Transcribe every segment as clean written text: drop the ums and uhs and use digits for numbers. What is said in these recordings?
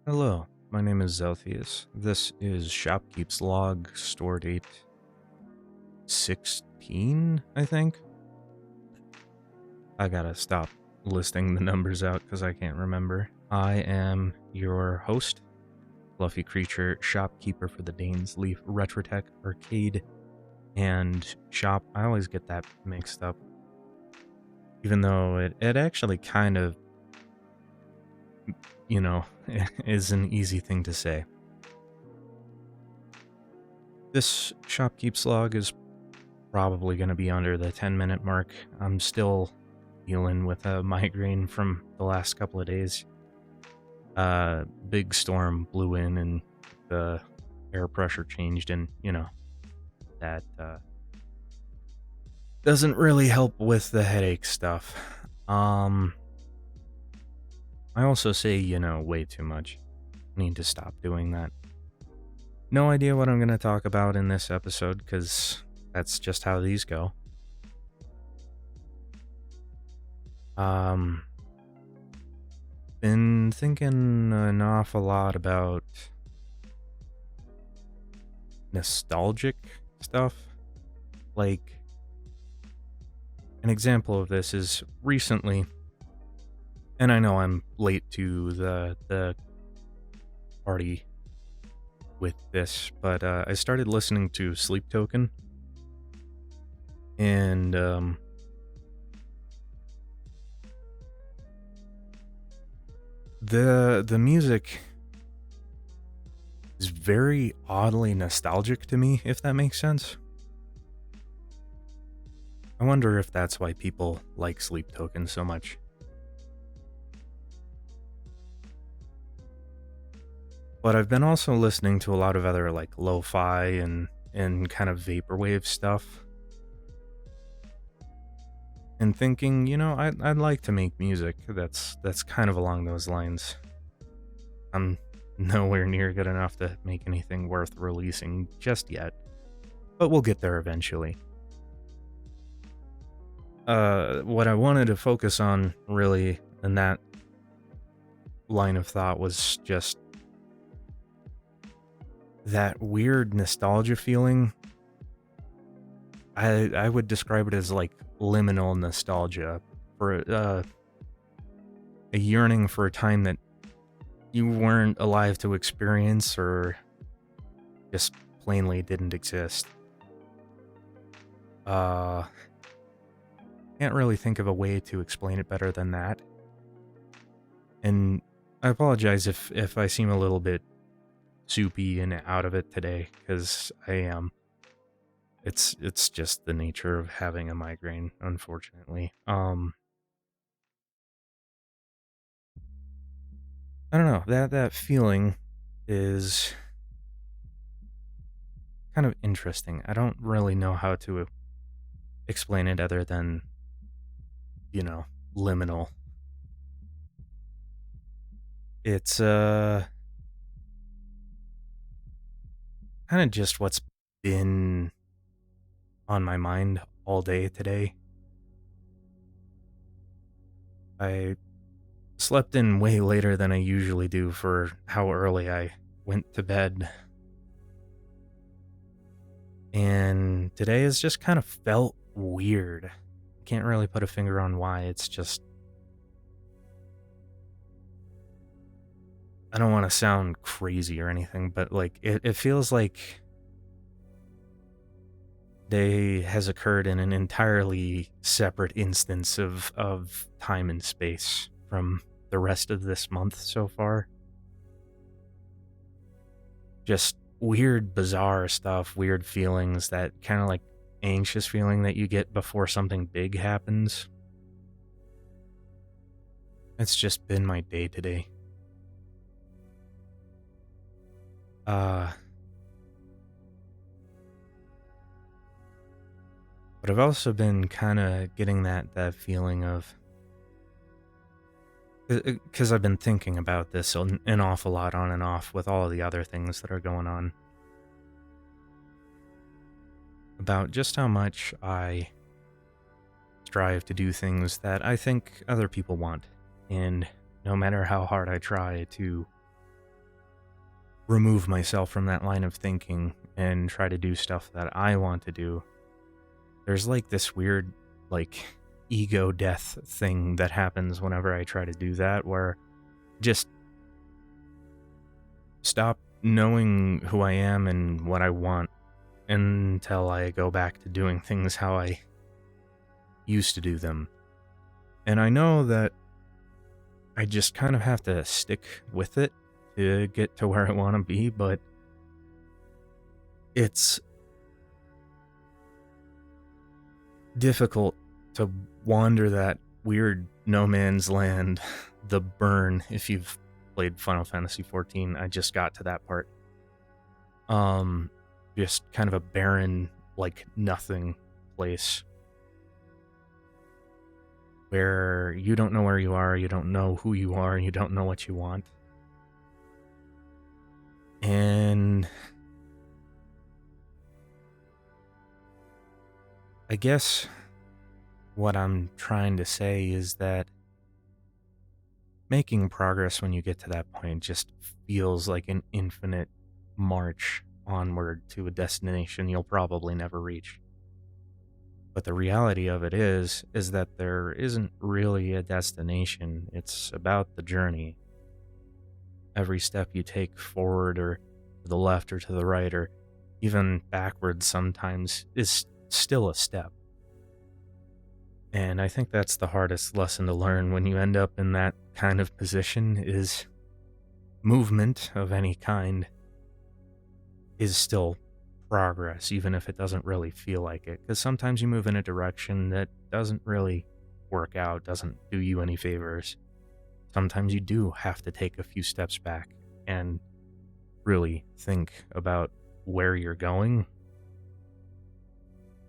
Hello, my name is Zelthius. This is Shopkeep's log, store date 16, I think. I gotta stop listing the numbers out because I can't remember. I am your host, Fluffy Creature, shopkeeper for the Danes Leaf Retrotech Arcade and Shop. I always get that mixed up, even though it actually kind of, is an easy thing to say. This Shopkeep's log is probably going to be under the 10-minute mark. I'm still dealing with a migraine from the last couple of days. Big storm blew in and the air pressure changed, and that doesn't really help with the headache stuff. I also say way too much. Need to stop doing that. No idea what I'm going to talk about in this episode because that's just how these go. Been thinking an awful lot about nostalgic stuff. Like, an example of this is recently, and I know I'm late to the party with this, but I started listening to Sleep Token, and the music is very oddly nostalgic to me, if that makes sense. I wonder if that's why people like Sleep Token so much. But I've been also listening to a lot of other like lo-fi and kind of vaporwave stuff. And thinking, I'd like to make music that's kind of along those lines. I'm nowhere near good enough to make anything worth releasing just yet, but we'll get there eventually. What I wanted to focus on really in that line of thought was just that weird nostalgia feeling. I would describe it as like liminal nostalgia for a yearning for a time that you weren't alive to experience or just plainly didn't exist. Can't really think of a way to explain it better than that. And I apologize if I seem a little bit soupy and out of it today, because I am. It's just the nature of having a migraine, unfortunately. I don't know, that feeling is kind of interesting. I don't really know how to explain it other than, liminal. It's kind of just what's been on my mind all day today. I slept in way later than I usually do for how early I went to bed. And today has just kind of felt weird. I can't really put a finger on why. It's just, I don't want to sound crazy or anything, but like it feels like day has occurred in an entirely separate instance of time and space from the rest of this month so far. Just weird, bizarre stuff, weird feelings, that kind of like anxious feeling that you get before something big happens. It's just been my day today. But I've also been kind of getting that feeling of, because I've been thinking about this an awful lot on and off with all of the other things that are going on, about just how much I strive to do things that I think other people want, and no matter how hard I try to remove myself from that line of thinking and try to do stuff that I want to do, there's like this weird, like, ego death thing that happens whenever I try to do that, where just stop knowing who I am and what I want until I go back to doing things how I used to do them. And I know that I just kind of have to stick with it to get to where I want to be, but it's difficult to wander that weird no man's land, the burn. If you've played Final Fantasy XIV, I just got to that part. Just kind of a barren, like, nothing place where you don't know where you are, you don't know who you are, you don't know what you want. And I guess what I'm trying to say is that making progress when you get to that point just feels like an infinite march onward to a destination you'll probably never reach. But the reality of it is that there isn't really a destination. It's about the journey. Every step you take forward or to the left or to the right or even backwards sometimes is still a step. And I think that's the hardest lesson to learn when you end up in that kind of position, is movement of any kind is still progress, even if it doesn't really feel like it. Because sometimes you move in a direction that doesn't really work out, doesn't do you any favors. Sometimes you do have to take a few steps back and really think about where you're going.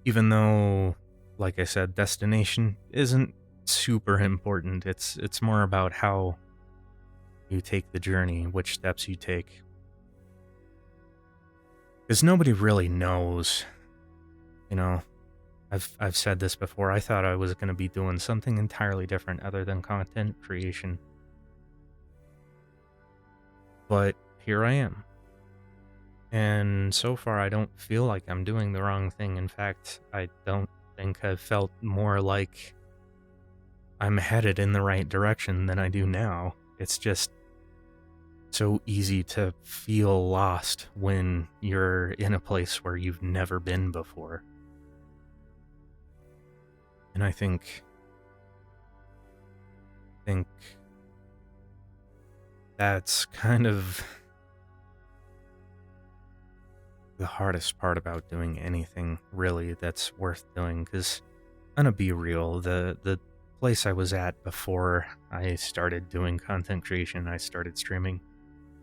Even though, like I said, destination isn't super important. It's more about how you take the journey, which steps you take. Because nobody really knows. You know, I've said this before. I thought I was going to be doing something entirely different other than content creation. But here I am. And so far, I don't feel like I'm doing the wrong thing. In fact, I don't think I've felt more like I'm headed in the right direction than I do now. It's just so easy to feel lost when you're in a place where you've never been before. And I think that's kind of the hardest part about doing anything really that's worth doing, because I'm gonna be real, the place I was at before I started doing content creation, I started streaming,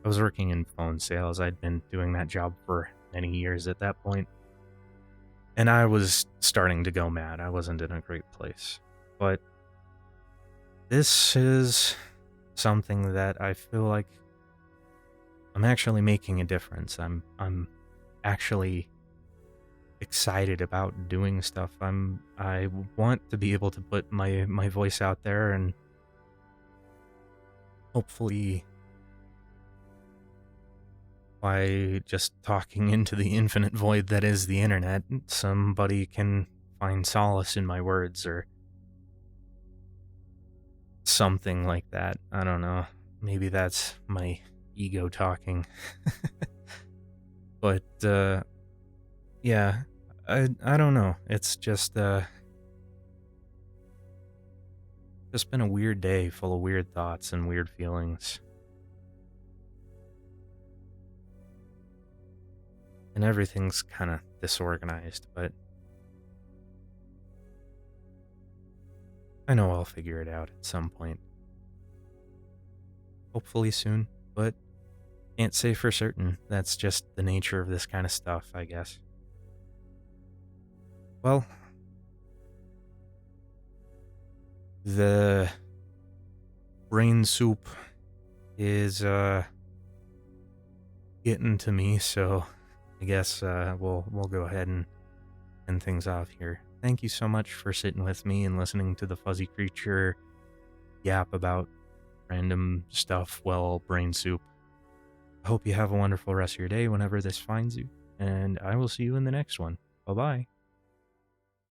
I was working in phone sales. I'd been doing that job for many years at that point, and I was starting to go mad. I wasn't in a great place. But this is something that I feel like I'm actually making a difference. I'm actually excited about doing stuff. I want to be able to put my voice out there, and hopefully by just talking into the infinite void that is the internet, somebody can find solace in my words or something like that. I don't know. Maybe that's my ego talking. But yeah, I don't know. It's just been a weird day full of weird thoughts and weird feelings. And everything's kind of disorganized, but I know I'll figure it out at some point. Hopefully soon, but can't say for certain. That's just the nature of this kind of stuff, I guess. Well, the brain soup is getting to me, so I guess we'll go ahead and end things off here. Thank you so much for sitting with me and listening to the fuzzy creature yap about random stuff while brain soup. I hope you have a wonderful rest of your day whenever this finds you, and I will see you in the next one. Bye-bye.